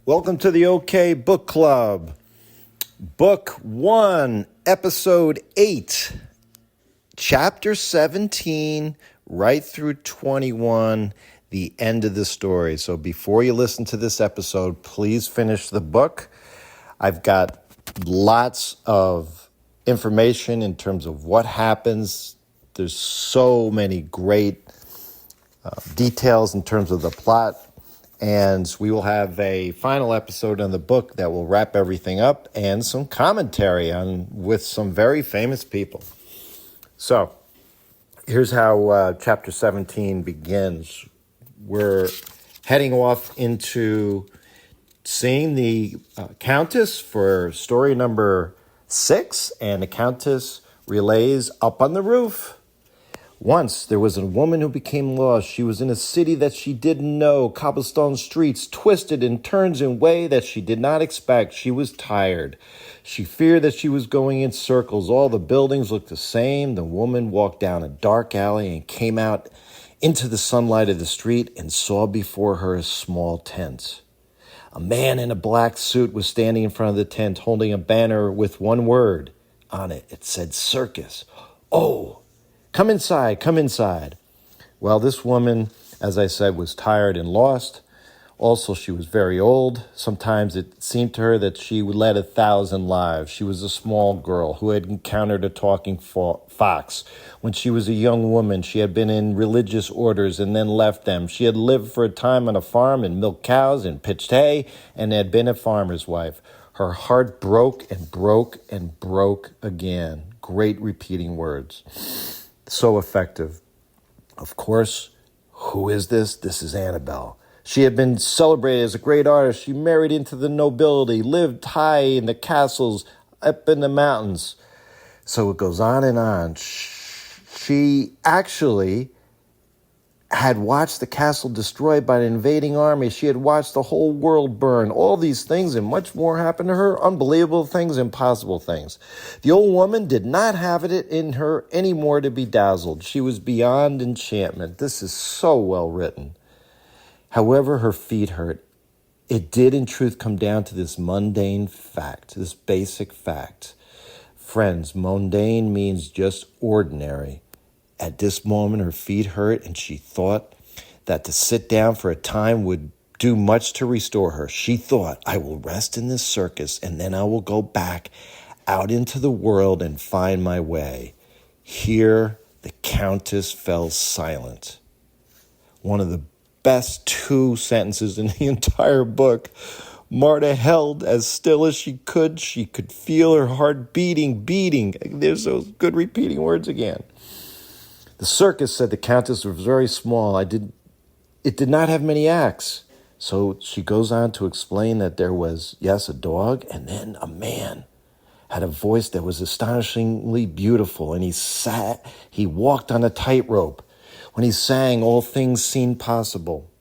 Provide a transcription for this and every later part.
Welcome to the OK Book Club. Book 1, Episode 8, Chapter 17, right through 21, the end of the story. So before you listen to this episode, please finish the book. I've got lots of information in terms of what happens. There's so many great details in terms of the plot. And we will have a final episode on the book that will wrap everything up and some commentary with some very famous people. So here's how chapter 17 begins. We're heading off into seeing the Countess for story number 6, and the Countess relays up on the roof. Once there was a woman who became lost. She was in a city that she didn't know. Cobblestone streets twisted and turns in a way that she did not expect. She was tired. She feared that she was going in circles. All the buildings looked the same. The woman walked down a dark alley and came out into the sunlight of the street and saw before her a small tent. A man in a black suit was standing in front of the tent holding a banner with one word on it. It said circus. Oh! Come inside, come inside. Well, this woman, as I said, was tired and lost. Also, she was very old. Sometimes it seemed to her that she led 1,000 lives. She was a small girl who had encountered a talking fox. When she was a young woman, she had been in religious orders and then left them. She had lived for a time on a farm and milked cows and pitched hay and had been a farmer's wife. Her heart broke and broke and broke again. Great repeating words. So effective. Of course, who is this? This is Annabelle. She had been celebrated as a great artist. She married into the nobility, lived high in the castles, up in the mountains. So it goes on and on. She actually had watched the castle destroyed by an invading army. She had watched the whole world burn. All these things and much more happened to her. Unbelievable things, impossible things. The old woman did not have it in her anymore to be dazzled. She was beyond enchantment. This is so well written. However, her feet hurt. It did in truth come down to this mundane fact, this basic fact. Friends, mundane means just ordinary. At this moment, her feet hurt, and she thought that to sit down for a time would do much to restore her. She thought, I will rest in this circus, and then I will go back out into the world and find my way. Here, the Countess fell silent. One of the best 2 sentences in the entire book. Marta held as still as she could. She could feel her heart beating. There's those good repeating words again. The circus, said the Countess, was very small. It did not have many acts. So she goes on to explain that there was, yes, a dog, and then a man had a voice that was astonishingly beautiful, and he walked on a tightrope. When he sang, all things seemed possible.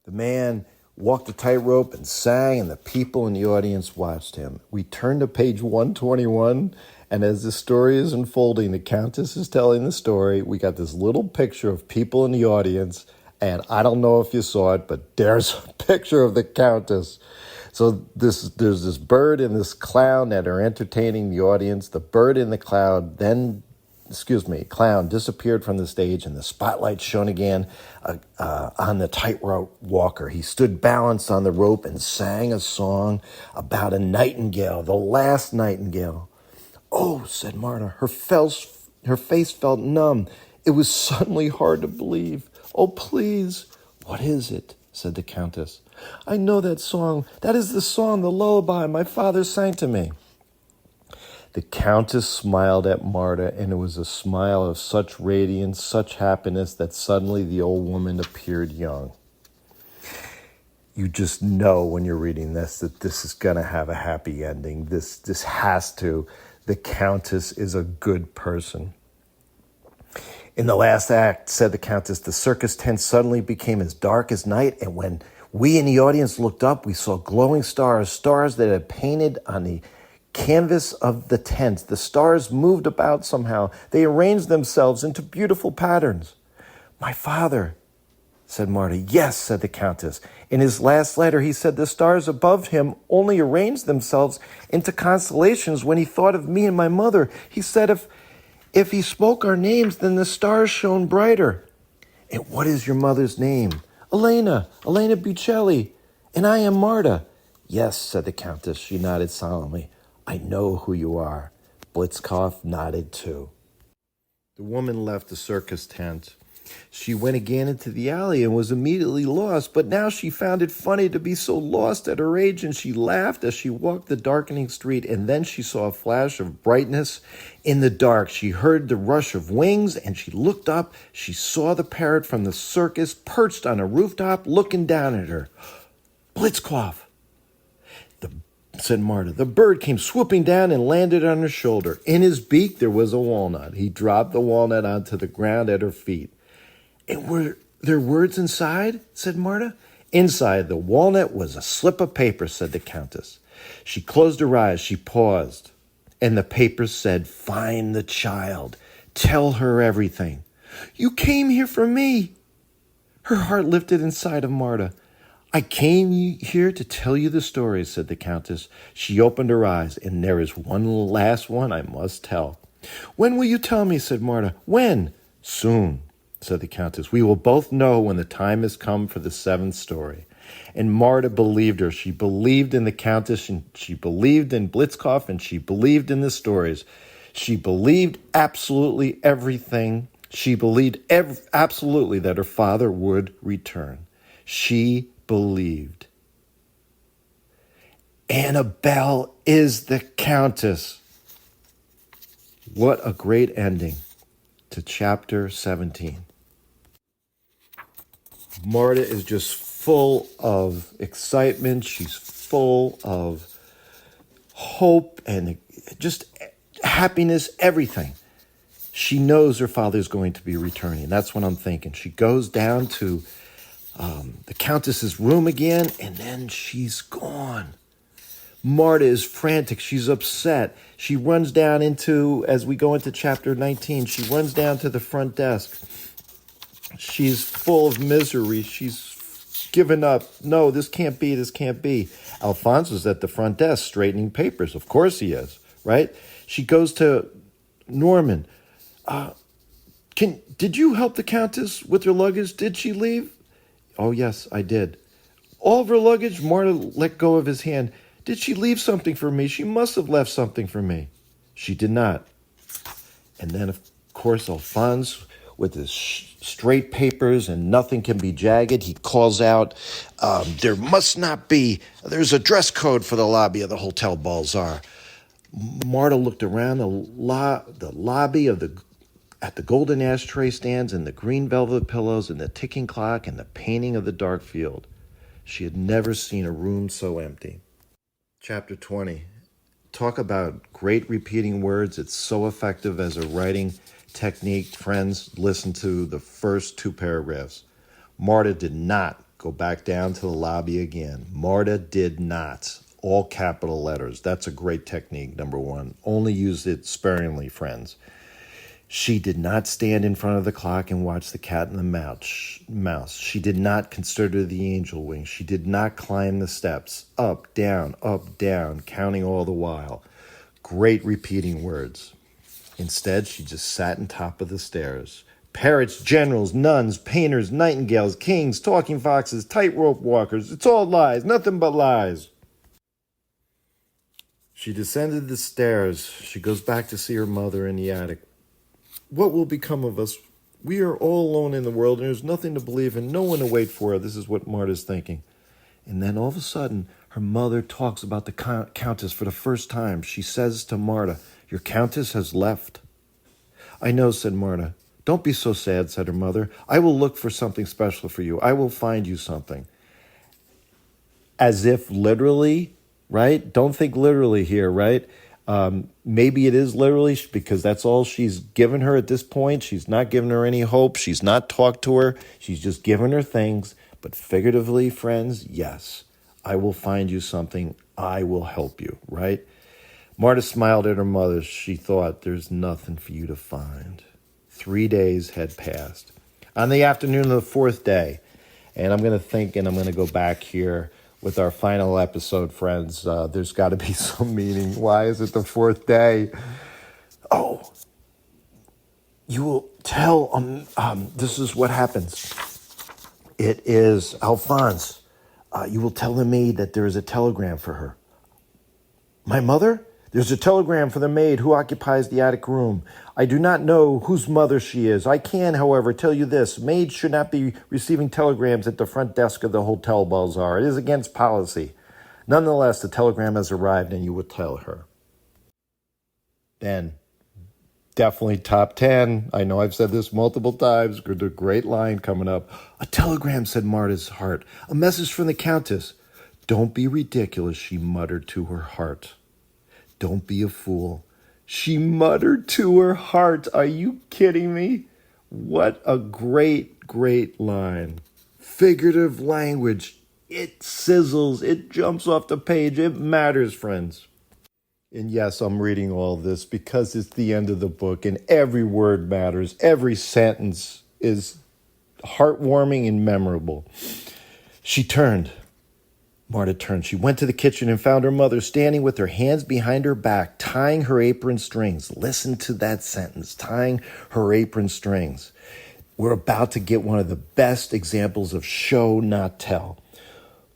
The man walked the tightrope and sang, and the people in the audience watched him. We turn to page 121, and as the story is unfolding, the Countess is telling the story. We got this little picture of people in the audience, and I don't know if you saw it, but there's a picture of the Countess. So there's this bird and this clown that are entertaining the audience. The bird in the clown disappeared from the stage, and the spotlight shone again on the tightrope walker. He stood balanced on the rope and sang a song about a nightingale, the last nightingale. Oh, said Marta. Her face felt numb. It was suddenly hard to believe. Oh, please. What is it? Said the Countess. I know that song. That is the song, the lullaby my father sang to me. The Countess smiled at Marta, and it was a smile of such radiance, such happiness, that suddenly the old woman appeared young. You just know when you're reading this that this is going to have a happy ending. This has to. The Countess is a good person. In the last act, said the Countess, the circus tent suddenly became as dark as night, and when we in the audience looked up, we saw glowing stars that had painted on the canvas of the tent. The stars moved about somehow. They arranged themselves into beautiful patterns. My father, said Marta. Yes, said the Countess. In his last letter, he said the stars above him only arranged themselves into constellations when he thought of me and my mother. He said if he spoke our names, then the stars shone brighter. And what is your mother's name? Elena Bucelli. And I am Marta. Yes, said the Countess. She nodded solemnly. I know who you are. Blitzkopf nodded too. The woman left the circus tent. She went again into the alley and was immediately lost, but now she found it funny to be so lost at her age, and she laughed as she walked the darkening street, and then she saw a flash of brightness in the dark. She heard the rush of wings, and she looked up. She saw the parrot from the circus perched on a rooftop looking down at her. Blitzkopf, said Marta. The bird came swooping down and landed on her shoulder. In his beak there was a walnut. He dropped the walnut onto the ground at her feet. And were there words inside? Said Marta. Inside the walnut was a slip of paper, said the Countess. She closed her eyes. She paused. And the paper said, find the child. Tell her everything. You came here for me. Her heart lifted inside of Marta. I came here to tell you the story, said the Countess. She opened her eyes, and there is one last one I must tell. When will you tell me, said Marta. When? Soon, said the Countess. We will both know when the time has come for the seventh story. And Marta believed her. She believed in the Countess, and she believed in Blitzkopf, and she believed in the stories. She believed absolutely everything. She believed absolutely that her father would return. She believed. Annabelle is the Countess. What a great ending to chapter 17. Marta is just full of excitement. She's full of hope and just happiness, everything. She knows her father's going to be returning. That's what I'm thinking. She goes down to the Countess's room again, and then she's gone. Marta is frantic. She's upset. She runs down as we go into chapter 19, she runs down to the front desk. She's full of misery. She's given up. No, this can't be. This can't be. Alphonse is at the front desk straightening papers. Of course he is, right? She goes to Norman. Did you help the Countess with her luggage? Did she leave? Oh, yes, I did. All of her luggage? Marta let go of his hand. Did she leave something for me? She must have left something for me. She did not. And then, of course, Alphonse, with his straight papers and nothing can be jagged, he calls out, there's a dress code for the lobby of the Hotel Balzaar. Marta looked around the lobby at the golden ashtray stands and the green velvet pillows and the ticking clock and the painting of the dark field. She had never seen a room so empty. Chapter 20. Talk about great repeating words. It's so effective as a writing technique. Friends, listen to the first two paragraphs. Marta did not go back down to the lobby again. Marta did not. All capital letters. That's a great technique, number one. Only use it sparingly, friends. She did not stand in front of the clock and watch the cat and the mouse. She did not consider the angel wings. She did not climb the steps, up, down, counting all the while. Great repeating words. Instead, she just sat on top of the stairs. Parrots, generals, nuns, painters, nightingales, kings, talking foxes, tightrope walkers. It's all lies, nothing but lies. She descended the stairs. She goes back to see her mother in the attic. What will become of us? We are all alone in the world, and there's nothing to believe in, no one to wait for. This is what Marta's thinking. And then all of a sudden, her mother talks about the Countess for the first time. She says to Marta, your Countess has left. I know, said Marta. Don't be so sad, said her mother. I will look for something special for you. I will find you something. As if literally, right? Don't think literally here, right? Maybe it is literally because that's all she's given her at this point. She's not giving her any hope. She's not talked to her. She's just given her things. But figuratively, friends, yes, I will find you something. I will help you, right? Marta smiled at her mother. She thought, there's nothing for you to find. 3 days had passed. On the afternoon of the fourth day, And I'm going to think, and I'm going to go back here with our final episode, friends. There's got to be some meaning. Why is it the fourth day? Oh, you will tell, this is what happens. It is, Alphonse, you will tell the maid that there is a telegram for her. My mother? There's a telegram for the maid who occupies the attic room. I do not know whose mother she is. I can, however, tell you this. Maids should not be receiving telegrams at the front desk of the Hotel Balzaar. It is against policy. Nonetheless, the telegram has arrived and you will tell her. Then, definitely top 10. I know I've said this multiple times. A great line coming up. A telegram, said Marta's heart. A message from the Countess. Don't be ridiculous, she muttered to her heart. Don't be a fool. She muttered to her heart. Are you kidding me? What a great, great line. Figurative language. It sizzles. It jumps off the page. It matters, friends. And yes, I'm reading all this because it's the end of the book and every word matters. Every sentence is heartwarming and memorable. Marta turned. She went to the kitchen and found her mother standing with her hands behind her back, tying her apron strings. Listen to that sentence, tying her apron strings. We're about to get one of the best examples of show, not tell.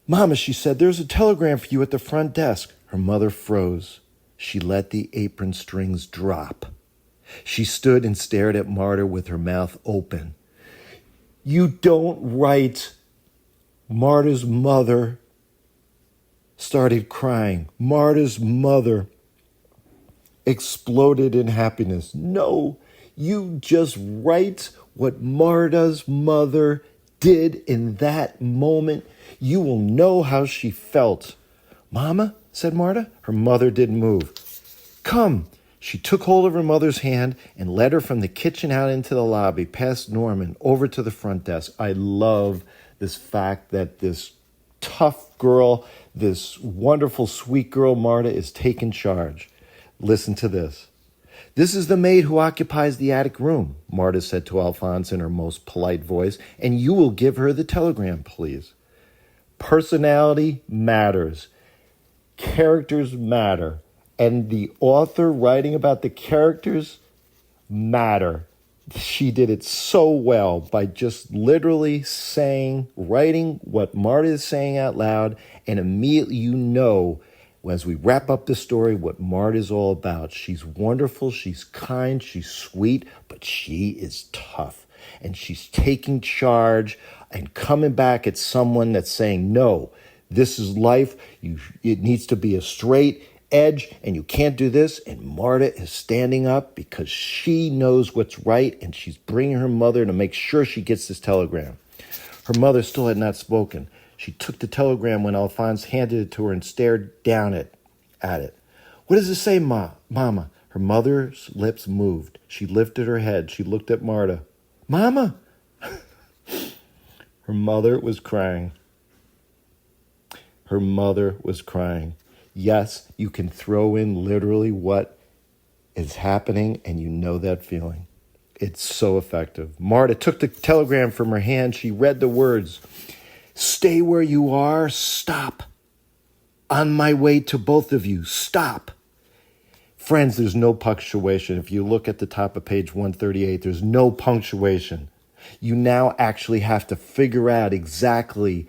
Mama, she said, there's a telegram for you at the front desk. Her mother froze. She let the apron strings drop. She stood and stared at Marta with her mouth open. You don't write. Marta's mother started crying. Marta's mother exploded in happiness. No, you just write what Marta's mother did in that moment. You will know how she felt. Mama, said Marta. Her mother didn't move. Come. She took hold of her mother's hand and led her from the kitchen out into the lobby, past Norman, over to the front desk. I love this fact that this tough girl, this wonderful, sweet girl, Marta, is taking charge. Listen to this. This is the maid who occupies the attic room, Marta said to Alphonse in her most polite voice, and you will give her the telegram, please. Personality matters. Characters matter. And the author writing about the characters matter. She did it so well by just literally writing what Marta is saying out loud, and immediately you know, as we wrap up the story, what Marta is all about. She's wonderful, she's kind, she's sweet, but she is tough. And she's taking charge and coming back at someone that's saying, no, this is life. It needs to be a straight edge, and you can't do this. And Marta is standing up because she knows what's right, and she's bringing her mother to make sure she gets this telegram. Her mother still had not spoken. She took the telegram when Alphonse handed it to her and stared down at it. What does it say, Mama? Her mother's lips moved. She lifted her head. She looked at Marta. Mama! Her mother was crying. Her mother was crying. Yes, you can throw in literally what is happening, and you know that feeling. It's so effective. Marta took the telegram from her hand. She read the words. Stay where you are. Stop. On my way to both of you. Stop. Friends, there's no punctuation. If you look at the top of page 138, there's no punctuation. You now actually have to figure out exactly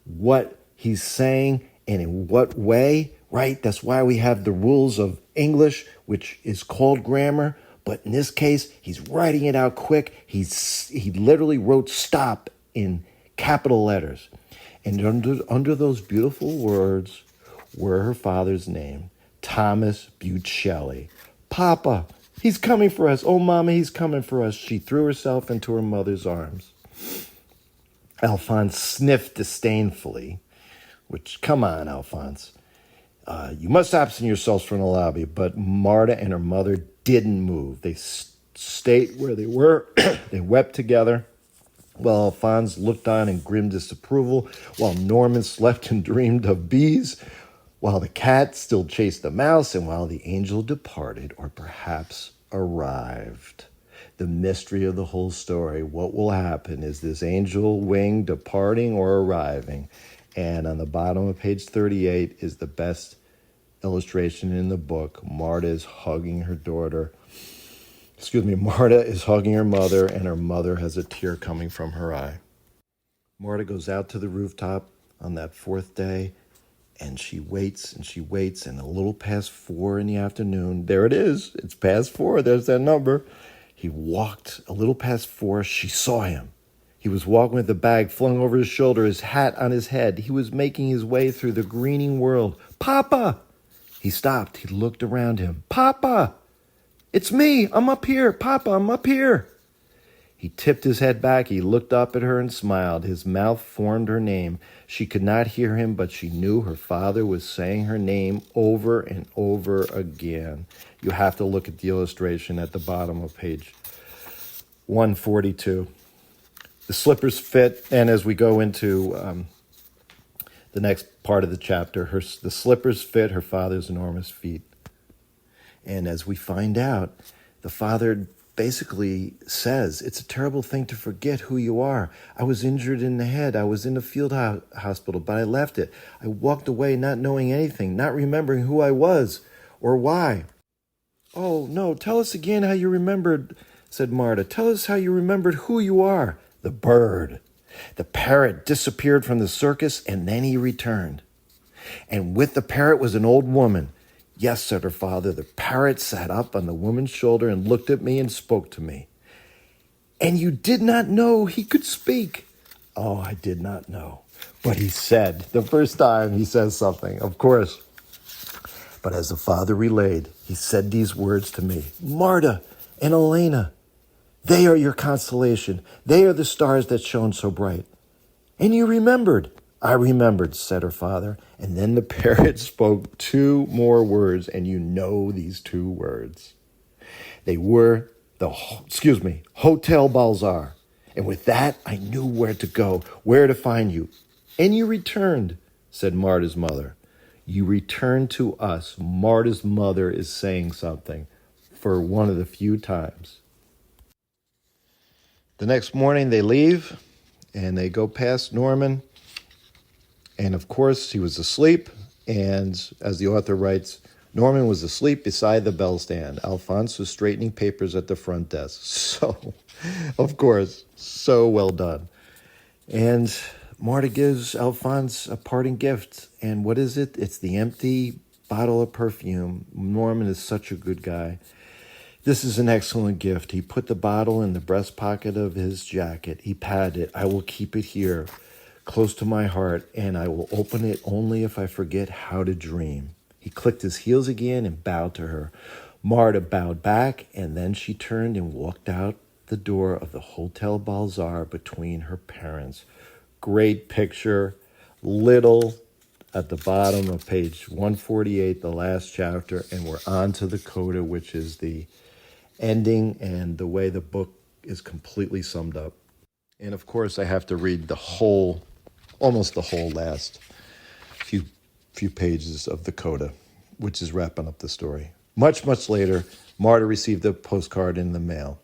what he's saying and in what way, right? That's why we have the rules of English, which is called grammar. But in this case, he's writing it out quick. He literally wrote stop in capital letters. And under those beautiful words were her father's name, Thomas Buccelli. Papa, he's coming for us. Oh, Mama, he's coming for us. She threw herself into her mother's arms. Alphonse sniffed disdainfully, which, come on, Alphonse. You must absent yourselves from the lobby. But Marta and her mother didn't move. They stayed where they were. They wept together, while Alphonse looked on in grim disapproval, while Norman slept and dreamed of bees, while the cat still chased the mouse, and while the angel departed or perhaps arrived. The mystery of the whole story. What will happen? Is this angel wing departing or arriving? And on the bottom of page 38 is the best illustration in the book. Marta is hugging her daughter. Marta is hugging her mother, and her mother has a tear coming from her eye. Marta goes out to the rooftop on that fourth day, and she waits, and a little past 4 in the afternoon, there it is, it's past 4, there's that number. He walked a little past 4, she saw him. He was walking with a bag flung over his shoulder, his hat on his head. He was making his way through the greening world. Papa! He stopped, he looked around him. Papa! It's me, I'm up here, Papa, I'm up here. He tipped his head back, he looked up at her and smiled. His mouth formed her name. She could not hear him, but she knew her father was saying her name over and over again. You have to look at the illustration at the bottom of page 142. The slippers fit, and as we go into the next part of the chapter, the slippers fit her father's enormous feet. And as we find out, the father basically says, it's a terrible thing to forget who you are. I was injured in the head. I was in the field hospital, but I left it. I walked away not knowing anything, not remembering who I was or why. Oh, no, tell us again how you remembered, said Marta. Tell us how you remembered who you are. The bird. The parrot disappeared from the circus, and then he returned. And with the parrot was an old woman. Yes, said her father, the parrot sat up on the woman's shoulder and looked at me and spoke to me. And you did not know he could speak? Oh, I did not know. But he said, the first time he says something, of course. But as the father relayed, he said these words to me, Marta and Elena, they are your constellation. They are the stars that shone so bright. And you remembered. I remembered, said her father, and then the parrot spoke 2 more words, and you know these 2 words. They were Hotel Balzaar. And with that, I knew where to go, where to find you. And you returned, said Marta's mother. You returned to us. Marta's mother is saying something for one of the few times. The next morning they leave, and they go past Norman. And of course, he was asleep, and as the author writes, Norman was asleep beside the bell stand. Alphonse was straightening papers at the front desk. So, of course, so well done. And Marta gives Alphonse a parting gift. And what is it? It's the empty bottle of perfume. Norman is such a good guy. This is an excellent gift. He put the bottle in the breast pocket of his jacket. He patted it. I will keep it here, close to my heart, and I will open it only if I forget how to dream. He clicked his heels again and bowed to her. Marta bowed back, and then she turned and walked out the door of the Hotel Balzaar between her parents. Great picture. Little at the bottom of page 148, the last chapter, and we're on to the coda, which is the ending and the way the book is completely summed up. And of course, I have to read almost the whole last few pages of the coda, which is wrapping up the story. Much later, Marta received a postcard in the mail.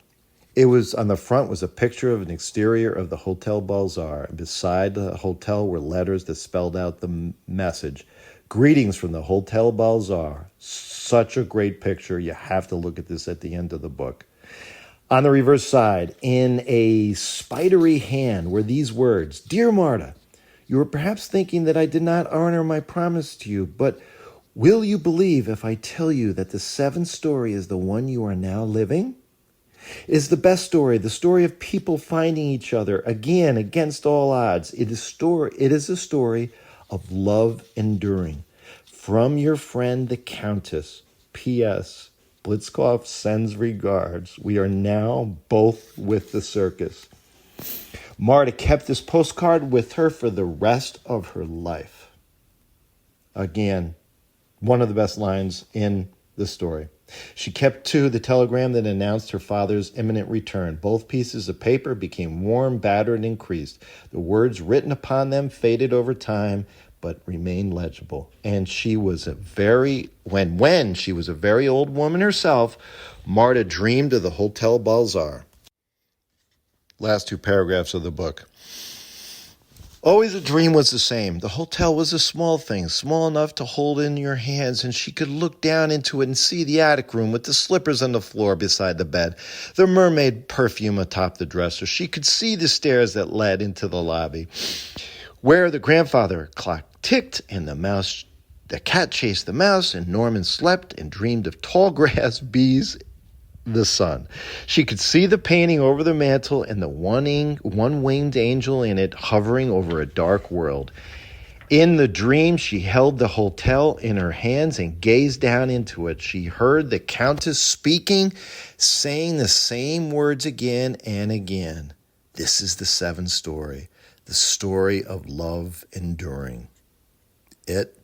It was on the front was a picture of an exterior of the Hotel Balzaar, and beside the hotel were letters that spelled out the message: "Greetings from the Hotel Balzaar." Such a great picture. You have to look at this at the end of the book. On the reverse side, in a spidery hand, were these words: "Dear Marta, you are perhaps thinking that I did not honor my promise to you, but will you believe if I tell you that the 7th story is the one you are now living? It is the best story, the story of people finding each other again against all odds. It is a story of love enduring. From your friend, the Countess. P.S. Blitzkopf sends regards. We are now both with the circus." Marta kept this postcard with her for the rest of her life. Again, one of the best lines in the story. She kept, too, the telegram that announced her father's imminent return. Both pieces of paper became warm, battered, and creased. The words written upon them faded over time, but remained legible. And she was when she was a very old woman herself, Marta dreamed of the Hotel Balzaar. Last two paragraphs of the book. Always a dream was the same. The hotel was a small thing, small enough to hold in your hands, and she could look down into it and see the attic room with the slippers on the floor beside the bed, the mermaid perfume atop the dresser. She could see the stairs that led into the lobby, where the grandfather clock ticked and the cat chased the mouse, and Norman slept and dreamed of tall grass, bees, the sun. She could see the painting over the mantel and the one-winged angel in it hovering over a dark world. In the dream, she held the hotel in her hands and gazed down into it. She heard the Countess speaking, saying the same words again and again. This is the seventh story, the story of love enduring. It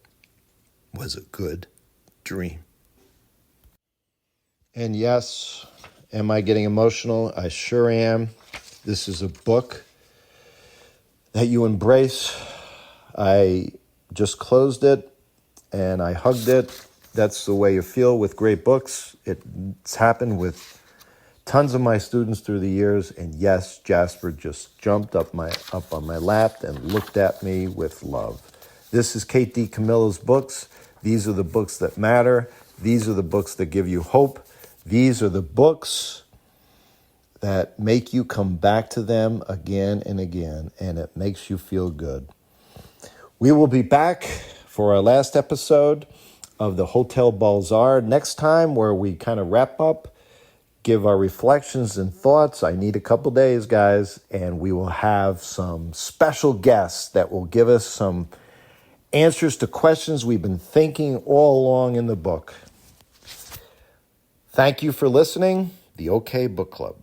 was a good dream. And yes, am I getting emotional? I sure am. This is a book that you embrace. I just closed it and I hugged it. That's the way you feel with great books. It's happened with tons of my students through the years. And yes, Jasper just jumped up on my lap and looked at me with love. This is Kate D. Camilla's books. These are the books that matter. These are the books that give you hope. These are the books that make you come back to them again and again, and it makes you feel good. We will be back for our last episode of the Hotel Balzaar next time, where we kind of wrap up, give our reflections and thoughts. I need a couple days, guys, and we will have some special guests that will give us some answers to questions we've been thinking all along in the book. Thank you for listening. The OK Book Club.